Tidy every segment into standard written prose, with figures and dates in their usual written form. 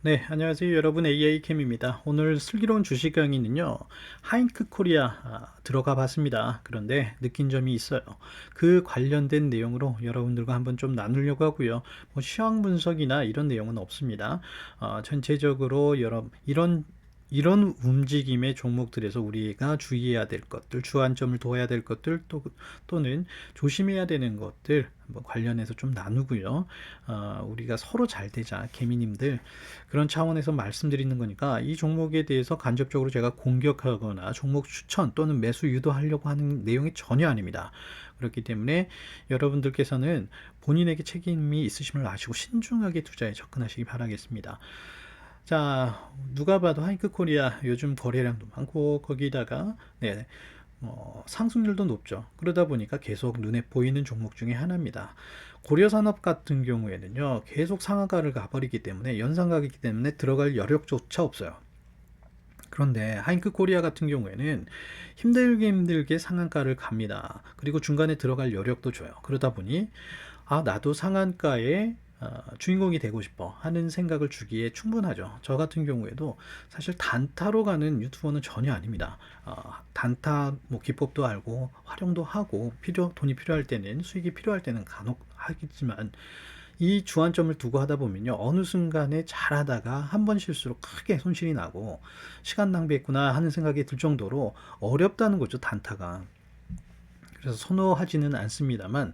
네, 안녕하세요. 여러분, AI캠입니다. 오늘 슬기로운 주식 강의는요, 하이크 코리아 들어가 봤습니다. 그런데 느낀 점이 있어요. 그 관련된 내용으로 여러분들과 한번 좀 나누려고 하고요. 뭐 시황 분석이나 이런 내용은 없습니다. 전체적으로 이런 움직임의 종목들에서 우리가 주의해야 될 것들, 주안점을 둬야 될 것들, 또는 조심해야 되는 것들 한번 관련해서 좀 나누고요. 우리가 서로 잘 되자, 개미님들. 그런 차원에서 말씀드리는 거니까 이 종목에 대해서 간접적으로 제가 공격하거나 종목 추천 또는 매수 유도하려고 하는 내용이 전혀 아닙니다. 그렇기 때문에 여러분들께서는 본인에게 책임이 있으심을 아시고 신중하게 투자에 접근하시기 바라겠습니다. 자, 누가 봐도 하이크 코리아 요즘 거래량도 많고 거기다가 상승률도 높죠. 그러다 보니까 계속 눈에 보이는 종목 중에 하나입니다. 고려산업 같은 경우에는요, 계속 상한가를 가버리기 때문에 연상가이기 때문에 들어갈 여력조차 없어요. 그런데 하이크 코리아 같은 경우에는 힘들게 상한가를 갑니다. 그리고 중간에 들어갈 여력도 줘요. 그러다 보니 나도 상한가에 주인공이 되고 싶어 하는 생각을 주기에 충분하죠. 저 같은 경우에도 사실 단타로 가는 유튜버는 전혀 아닙니다. 단타 뭐 기법도 알고 활용도 하고 돈이 필요할 때는 수익이 필요할 때는 간혹 하겠지만 이 주안점을 두고 하다 보면요, 어느 순간에 잘하다가 한 번 실수로 크게 손실이 나고 시간 낭비했구나 하는 생각이 들 정도로 어렵다는 거죠, 단타가. 그래서 선호하지는 않습니다만,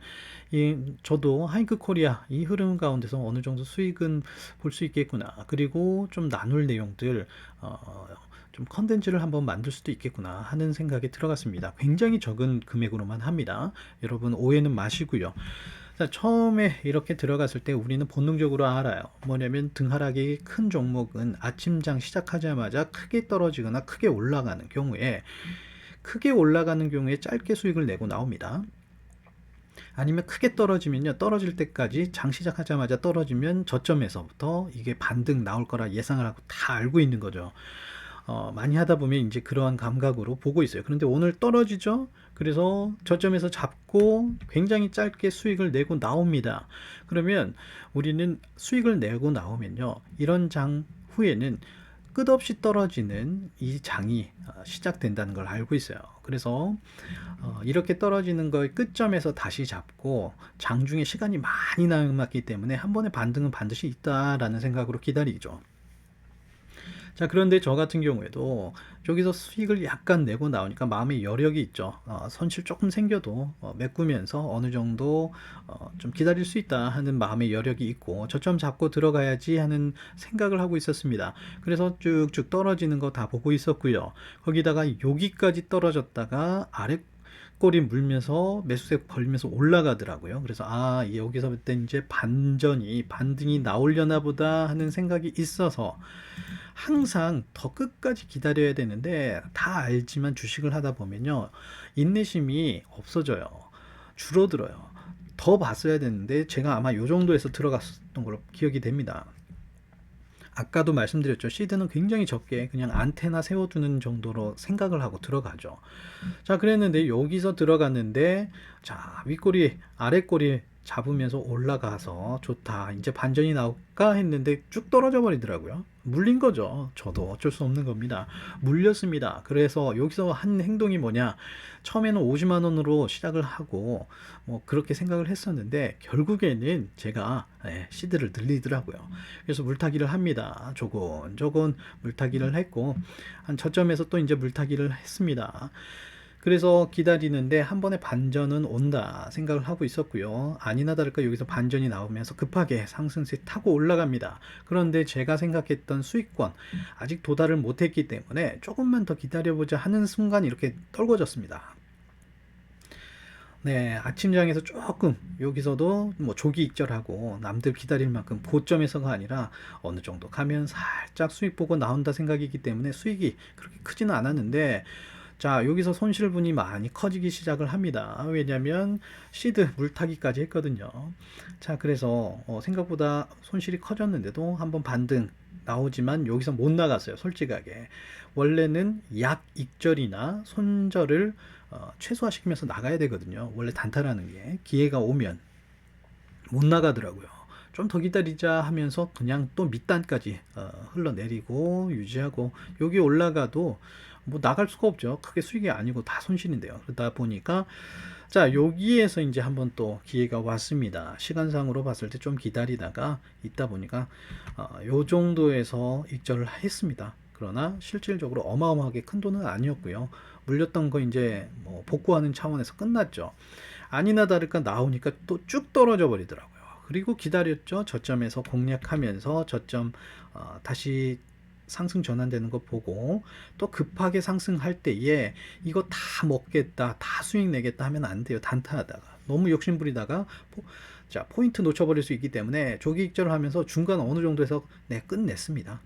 저도 하이크 코리아 이 흐름 가운데서 어느 정도 수익은 볼 수 있겠구나. 그리고 좀 나눌 내용들, 좀 컨텐츠를 한번 만들 수도 있겠구나 하는 생각이 들어갔습니다. 굉장히 적은 금액으로만 합니다. 여러분 오해는 마시고요. 자, 처음에 이렇게 들어갔을 때 우리는 본능적으로 알아요. 뭐냐면 등하락이 큰 종목은 아침장 시작하자마자 크게 떨어지거나 크게 올라가는 경우에 짧게 수익을 내고 나옵니다. 아니면 크게 떨어지면요, 떨어질 때까지 장 시작하자마자 떨어지면 저점에서부터 이게 반등 나올 거라 예상을 하고 다 알고 있는 거죠. 많이 하다 보면 이제 그러한 감각으로 보고 있어요. 그런데 오늘 떨어지죠? 그래서 저점에서 잡고 굉장히 짧게 수익을 내고 나옵니다. 그러면 우리는 수익을 내고 나오면요, 이런 장 후에는 끝없이 떨어지는 이 장이 시작된다는 걸 알고 있어요. 그래서 이렇게 떨어지는 걸 끝점에서 다시 잡고 장중에 시간이 많이 남았기 때문에 한 번의 반등은 반드시 있다라는 생각으로 기다리죠. 자, 그런데 저 같은 경우에도 저기서 수익을 약간 내고 나오니까 마음의 여력이 있죠. 손실 조금 생겨도 메꾸면서 어느 정도 좀 기다릴 수 있다 하는 마음의 여력이 있고 저점 잡고 들어가야지 하는 생각을 하고 있었습니다. 그래서 쭉쭉 떨어지는 거 다 보고 있었고요. 거기다가 여기까지 떨어졌다가 아래 꼬리 물면서 매수세 걸리면서 올라가더라고요. 그래서 여기서부터 이제 반등이 나오려나 보다 하는 생각이 있어서 항상 더 끝까지 기다려야 되는데, 다 알지만 주식을 하다 보면요, 인내심이 없어져요. 줄어들어요. 더 봤어야 되는데 제가 아마 요 정도에서 들어갔었던 걸로 기억이 됩니다. 아까도 말씀드렸죠. 시드는 굉장히 적게 그냥 안테나 세워두는 정도로 생각을 하고 들어가죠. 자, 그랬는데 여기서 들어갔는데, 자, 윗꼬리 아랫꼬리 잡으면서 올라가서 좋다, 이제 반전이 나올까 했는데 쭉 떨어져 버리더라고요. 물린 거죠. 저도 어쩔 수 없는 겁니다. 물렸습니다. 그래서 여기서 한 행동이 뭐냐, 처음에는 50만 원으로 시작을 하고 뭐 그렇게 생각을 했었는데 결국에는 제가 시드를 늘리더라고요. 그래서 물타기를 합니다. 조곤조곤 물타기를 했고 한 저점에서 또 이제 물타기를 했습니다. 그래서 기다리는데 한 번에 반전은 온다 생각을 하고 있었고요. 아니나 다를까 여기서 반전이 나오면서 급하게 상승세 타고 올라갑니다. 그런데 제가 생각했던 수익권 아직 도달을 못했기 때문에 조금만 더 기다려보자 하는 순간 이렇게 떨궈졌습니다. 네, 아침장에서 조금 여기서도 뭐 조기 익절하고 남들 기다릴 만큼 고점에서가 아니라 어느 정도 가면 살짝 수익 보고 나온다 생각이기 때문에 수익이 그렇게 크지는 않았는데, 자, 여기서 손실분이 많이 커지기 시작을 합니다. 왜냐면 시드 물타기까지 했거든요. 자, 그래서 생각보다 손실이 커졌는데도 한번 반등 나오지만 여기서 못 나갔어요. 솔직하게 원래는 약 익절이나 손절을 최소화시키면서 나가야 되거든요. 원래 단타라는 게 기회가 오면 못 나가더라고요. 좀 더 기다리자 하면서 그냥 또 밑단까지 흘러내리고 유지하고, 여기 올라가도 뭐 나갈 수가 없죠. 크게 수익이 아니고 다 손실인데요. 그러다 보니까 자, 여기에서 이제 한번 또 기회가 왔습니다. 시간상으로 봤을 때 좀 기다리다가 있다 보니까 요 정도에서 익절을 했습니다. 그러나 실질적으로 어마어마하게 큰 돈은 아니었고요. 물렸던 거 이제 뭐 복구하는 차원에서 끝났죠. 아니나 다를까 나오니까 또 쭉 떨어져 버리더라고요. 그리고 기다렸죠. 저점에서 공략하면서 저점 다시 상승 전환되는 거 보고, 또 급하게 상승할 때에 이거 다 먹겠다, 다 수익 내겠다 하면 안 돼요. 단타하다가 너무 욕심부리다가 자, 포인트 놓쳐버릴 수 있기 때문에 조기 익절을 하면서 중간 어느 정도에서 끝냈습니다.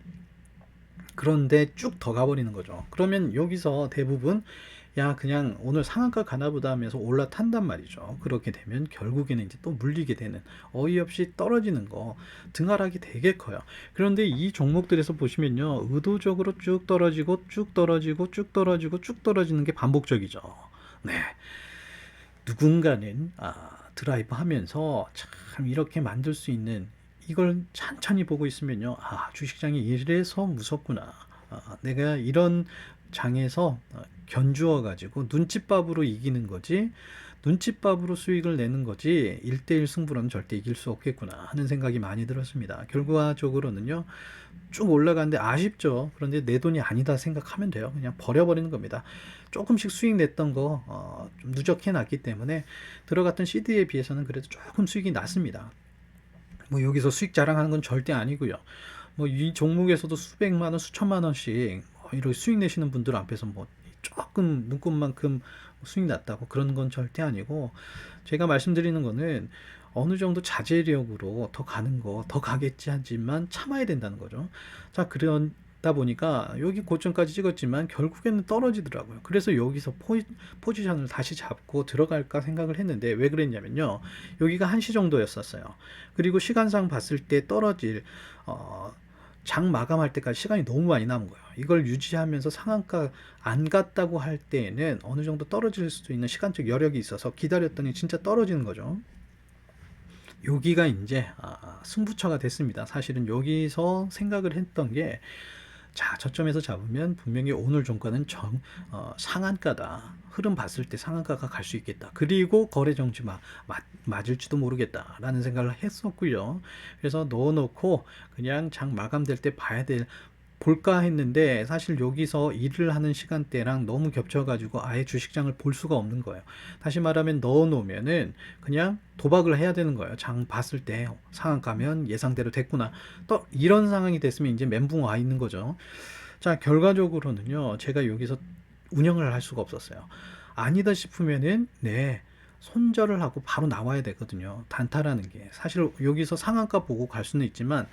그런데 쭉 더 가버리는 거죠. 그러면 여기서 대부분 야, 그냥 오늘 상한가 가나보다 하면서 올라탄단 말이죠. 그렇게 되면 결국에는 이제 또 물리게 되는, 어이없이 떨어지는 거, 등하락이 되게 커요. 그런데 이 종목들에서 보시면요, 의도적으로 쭉 떨어지고 쭉 떨어지고 쭉 떨어지고 쭉 떨어지는 게 반복적이죠. 네, 누군가는 드라이브 하면서 참 이렇게 만들 수 있는, 이걸 찬찬히 보고 있으면요, 주식장이 이래서 무섭구나. 내가 이런 장에서 견주어 가지고 눈칫밥으로 이기는 거지, 눈칫밥으로 수익을 내는 거지 1대1 승부로는 절대 이길 수 없겠구나 하는 생각이 많이 들었습니다. 결과적으로는요, 쭉 올라가는데 아쉽죠. 그런데 내 돈이 아니다 생각하면 돼요. 그냥 버려버리는 겁니다. 조금씩 수익 냈던 거 좀 누적해 놨기 때문에 들어갔던 CD에 비해서는 그래도 조금 수익이 났습니다. 뭐 여기서 수익 자랑하는 건 절대 아니고요. 뭐 이 종목에서도 수백만 원, 수천만 원씩 이렇게 수익 내시는 분들 앞에서 뭐 조금 눈꽃만큼 수익 났다고 그런 건 절대 아니고, 제가 말씀드리는 거는 어느 정도 자제력으로 더 가는 거, 더 가겠지 하지만 참아야 된다는 거죠. 자, 그러다 보니까 여기 고점까지 찍었지만 결국에는 떨어지더라고요. 그래서 여기서 포지션을 다시 잡고 들어갈까 생각을 했는데, 왜 그랬냐면요, 여기가 1시 정도였었어요. 그리고 시간상 봤을 때 떨어질 장 마감할 때까지 시간이 너무 많이 남은 거예요. 이걸 유지하면서 상한가 안 갔다고 할 때에는 어느 정도 떨어질 수도 있는 시간적 여력이 있어서 기다렸더니 진짜 떨어지는 거죠. 여기가 이제 승부처가 됐습니다. 사실은 여기서 생각을 했던 게, 자, 저점에서 잡으면 분명히 오늘 종가는 상한가다. 흐름 봤을 때 상한가가 갈 수 있겠다. 그리고 거래 정지 맞을지도 모르겠다라는 생각을 했었고요. 그래서 넣어놓고 그냥 장 마감될 때 볼까 했는데, 사실 여기서 일을 하는 시간대랑 너무 겹쳐가지고 아예 주식장을 볼 수가 없는 거예요. 다시 말하면 넣어놓으면은 그냥 도박을 해야 되는 거예요. 장 봤을 때 상한가면 예상대로 됐구나. 또 이런 상황이 됐으면 이제 멘붕 와 있는 거죠. 자, 결과적으로는요, 제가 여기서 운영을 할 수가 없었어요. 아니다 싶으면은 손절을 하고 바로 나와야 되거든요. 단타라는 게 사실 여기서 상한가 보고 갈 수는 있지만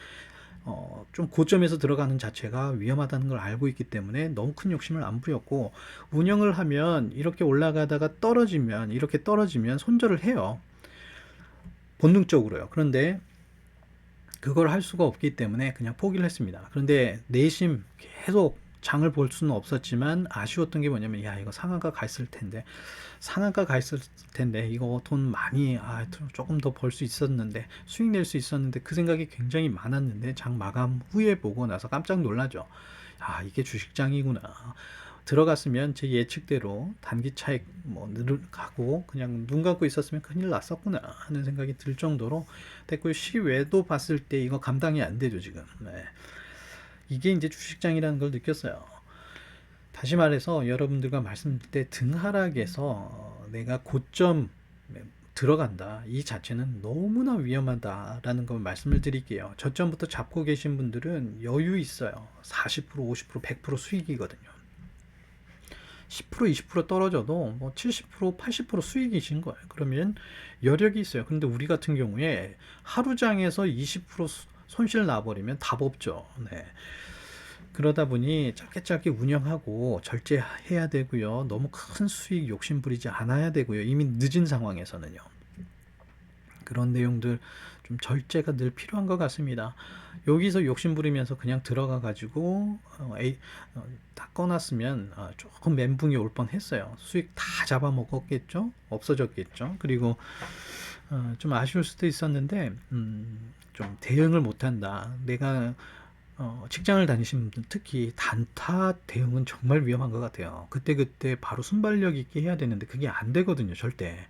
좀 고점에서 들어가는 자체가 위험하다는 걸 알고 있기 때문에 너무 큰 욕심을 안 부렸고, 운영을 하면 이렇게 올라가다가 이렇게 떨어지면 손절을 해요. 본능적으로요. 그런데 그걸 할 수가 없기 때문에 그냥 포기를 했습니다. 그런데 내심 계속 장을 볼 수는 없었지만 아쉬웠던 게 뭐냐면, 야, 이거 상한가 갔을 텐데 이거 돈 많이 조금 더 벌 수 있었는데, 수익 낼 수 있었는데, 그 생각이 굉장히 많았는데 장 마감 후에 보고 나서 깜짝 놀라죠. 이게 주식장이구나. 들어갔으면 제 예측대로 단기 차익 가고 그냥 눈 감고 있었으면 큰일 났었구나 하는 생각이 들 정도로 됐고요. 시외도 봤을 때 이거 감당이 안 되죠 지금. 이게 이제 주식장이라는 걸 느꼈어요. 다시 말해서 여러분들과 말씀드릴 때 등하락에서 내가 고점 들어간다, 이 자체는 너무나 위험하다라는 걸 말씀을 드릴게요. 저점부터 잡고 계신 분들은 여유 있어요. 40%, 50%, 100% 수익이거든요. 10%, 20% 떨어져도 뭐 70%, 80% 수익이신 거예요. 그러면 여력이 있어요. 근데 우리 같은 경우에 하루장에서 20% 손실 나버리면 답 없죠. 그러다 보니 짧게 운영하고 절제해야 되고요. 너무 큰 수익 욕심 부리지 않아야 되고요. 이미 늦은 상황에서는요. 그런 내용들 좀 절제가 늘 필요한 것 같습니다. 여기서 욕심 부리면서 그냥 들어가 가지고 다 꺼놨으면 조금 멘붕이 올 뻔했어요. 수익 다 잡아먹었겠죠? 없어졌겠죠? 그리고 좀 아쉬울 수도 있었는데 좀 대응을 못한다. 내가 직장을 다니시는 분들 특히 단타 대응은 정말 위험한 것 같아요. 그때그때 바로 순발력 있게 해야 되는데 그게 안 되거든요, 절대.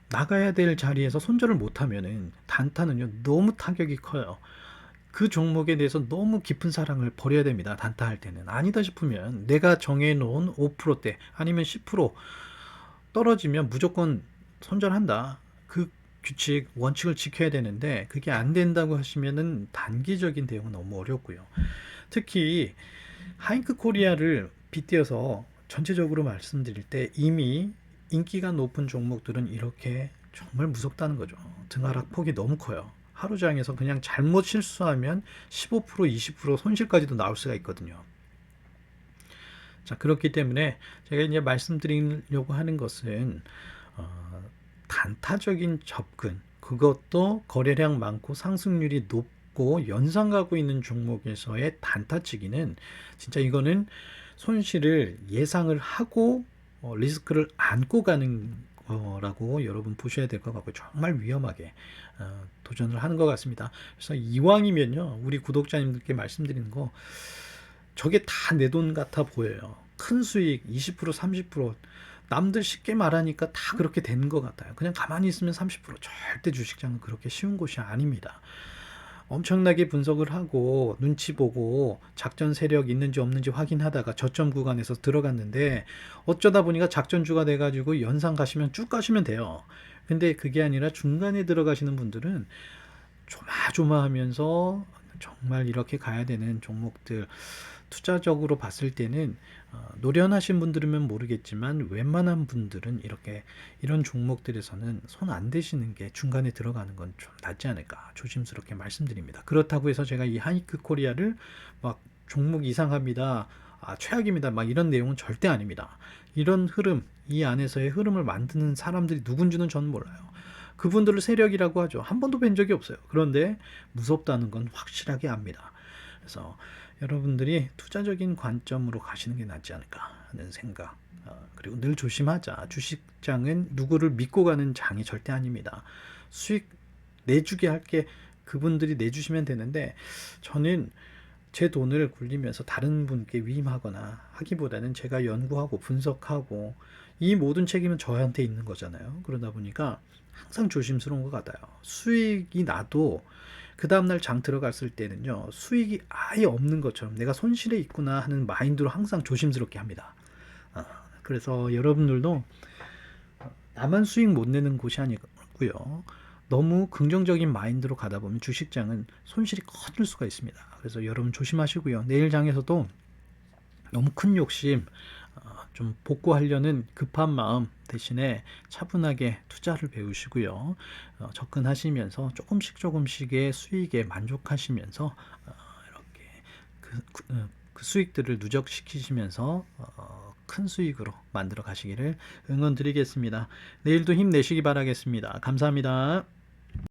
나가야 될 자리에서 손절을 못하면은 단타는요, 너무 타격이 커요. 그 종목에 대해서 너무 깊은 사랑을 버려야 됩니다. 단타할 때는. 아니다 싶으면 내가 정해놓은 5%대 아니면 10% 떨어지면 무조건 손절한다. 그 규칙, 원칙을 지켜야 되는데 그게 안 된다고 하시면은 단기적인 대응은 너무 어렵고요. 특히 하이크 코리아를 빗대어서 전체적으로 말씀드릴 때 이미 인기가 높은 종목들은 이렇게 정말 무섭다는 거죠. 등하락 폭이 너무 커요. 하루장에서 그냥 잘못 실수하면 15% 20% 손실까지도 나올 수가 있거든요. 자, 그렇기 때문에 제가 이제 말씀드리려고 하는 것은 단타적인 접근, 그것도 거래량 많고 상승률이 높고 연상 가고 있는 종목에서의 단타치기는 진짜 이거는 손실을 예상을 하고 리스크를 안고 가는 거라고 여러분 보셔야 될 것 같고 정말 위험하게 도전을 하는 것 같습니다. 그래서 이왕이면요, 우리 구독자님들께 말씀드리는 거, 저게 다 내 돈 같아 보여요. 큰 수익 20% 30% 남들 쉽게 말하니까 다 그렇게 되는 것 같아요. 그냥 가만히 있으면 30% 절대 주식장은 그렇게 쉬운 곳이 아닙니다. 엄청나게 분석을 하고 눈치 보고 작전 세력 있는지 없는지 확인하다가 저점 구간에서 들어갔는데 어쩌다 보니까 작전주가 돼가지고 연상 가시면 쭉 가시면 돼요. 근데 그게 아니라 중간에 들어가시는 분들은 조마조마하면서 정말 이렇게 가야 되는 종목들, 투자적으로 봤을 때는 노련하신 분들이면 모르겠지만 웬만한 분들은 이렇게 이런 종목들에서는 손 안 대시는 게 중간에 들어가는 건 좀 낫지 않을까 조심스럽게 말씀드립니다. 그렇다고 해서 제가 이 하이크 코리아를 막 종목 이상합니다, 최악입니다, 막 이런 내용은 절대 아닙니다. 이런 흐름, 이 안에서의 흐름을 만드는 사람들이 누군지는 저는 몰라요. 그분들을 세력이라고 하죠. 한 번도 뵌 적이 없어요. 그런데 무섭다는 건 확실하게 압니다. 그래서 여러분들이 투자적인 관점으로 가시는 게 낫지 않을까 하는 생각. 그리고 늘 조심하자. 주식장은 누구를 믿고 가는 장이 절대 아닙니다. 수익 내주게 할게 그분들이 내주시면 되는데 저는 제 돈을 굴리면서 다른 분께 위임하거나 하기보다는 제가 연구하고 분석하고 이 모든 책임은 저한테 있는 거잖아요. 그러다 보니까 항상 조심스러운 것 같아요. 수익이 나도 그 다음날 장 들어갔을 때는요, 수익이 아예 없는 것처럼 내가 손실에 있구나 하는 마인드로 항상 조심스럽게 합니다. 그래서 여러분들도 나만 수익 못 내는 곳이 아니고요, 너무 긍정적인 마인드로 가다 보면 주식장은 손실이 커질 수가 있습니다. 그래서 여러분 조심하시고요. 내일 장에서도 너무 큰 욕심, 좀 복구하려는 급한 마음 대신에 차분하게 투자를 배우시고요. 접근하시면서 조금씩의 수익에 만족하시면서 이렇게 그 수익들을 누적시키시면서 큰 수익으로 만들어 가시기를 응원드리겠습니다. 내일도 힘내시기 바라겠습니다. 감사합니다.